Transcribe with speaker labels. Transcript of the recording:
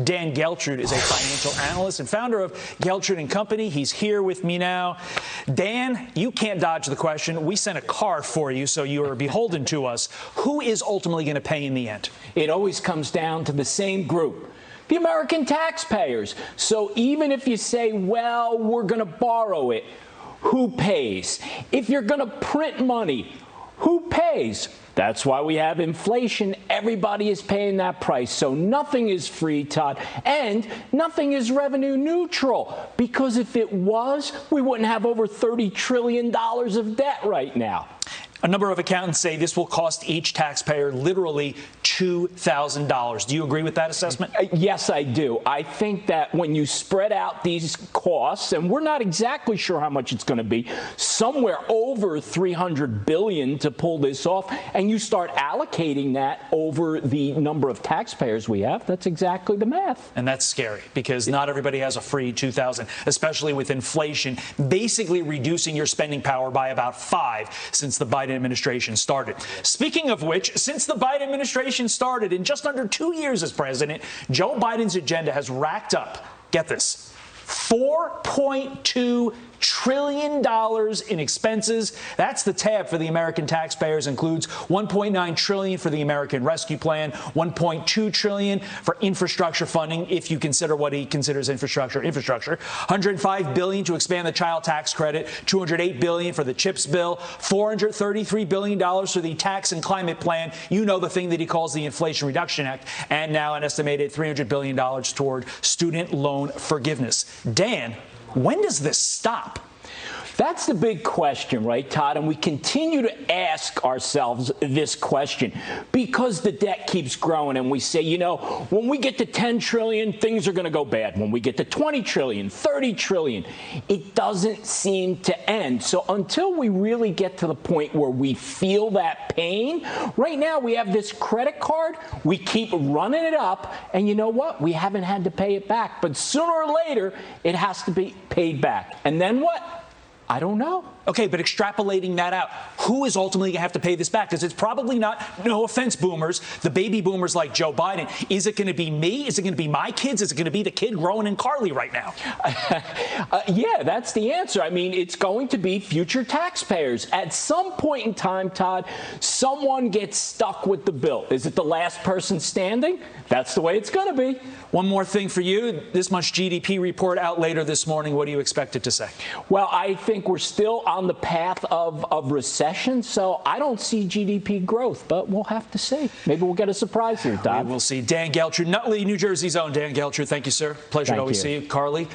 Speaker 1: Dan Geltrude is a financial analyst and founder of Geltrude and Company. He's here with me now. Dan, you can't dodge the question. We sent a car for you, so you are beholden to us. Who is ultimately going to pay in the end?
Speaker 2: It always comes down to the same group, the American taxpayers. So even if you say, well, we're going to borrow it, who pays? If you're going to print money, who pays? That's why we have inflation. Everybody is paying that price. So nothing is free, Todd, and nothing is revenue neutral. Because if it was, we wouldn't have over $30 trillion of debt right now.
Speaker 1: A number of accountants say this will cost each taxpayer literally $2,000. Do you agree with that assessment?
Speaker 2: Yes, I do. I think that when you spread out these costs, and we're not exactly sure how much it's going to be, somewhere over $300 billion to pull this off, and you start allocating that over the number of taxpayers we have, that's exactly the math.
Speaker 1: And that's scary because not everybody has a free $2,000, especially with inflation basically reducing your spending power by about 5 since the Biden administration started. Speaking of which, since the Biden administration started, in just under 2 years as president, Joe Biden's agenda has racked up, get this, $4.2 trillion in expenses. That's the tab for the American taxpayers. Includes $1.9 trillion for the American Rescue Plan, $1.2 trillion for infrastructure funding, if you consider what he considers infrastructure, $105 billion to expand the child tax credit, $208 billion for the CHIPS bill, $433 billion for the tax and climate plan. You know, the thing that he calls the Inflation Reduction Act, and now an estimated $300 billion toward student loan forgiveness. Dan, when does this stop?
Speaker 2: That's the big question, right, Todd? And we continue to ask ourselves this question because the debt keeps growing and we say, you know, when we get to 10 trillion, things are going to go bad. When we get to 20 trillion, 30 trillion, it doesn't seem to end. So until we really get to the point where we feel that pain, right now we have this credit card, we keep running it up, and you know what? We haven't had to pay it back. But sooner or later, it has to be paid back. And then what? I don't know.
Speaker 1: Okay, but extrapolating that out, who is ultimately going to have to pay this back? Because it's probably not, no offense, boomers, the baby boomers like Joe Biden. Is it going to be me? Is it going to be my kids? Is it going to be the kid growing in Carly right now?
Speaker 2: Yeah, that's the answer. I mean, it's going to be future taxpayers. At some point in time, Todd, someone gets stuck with the bill. Is it the last person standing? That's the way it's going to be.
Speaker 1: One more thing for you. This month's GDP report out later this morning. What do you expect it to say?
Speaker 2: Well, I think we're still on the path of recession, so I don't see GDP growth, but we'll have to see. Maybe we'll get a surprise here, Todd.
Speaker 1: We'll see. Dan Geltrude, Nutley, New Jersey's own Dan Geltrude. Thank you, sir. Pleasure to always see you. Carly.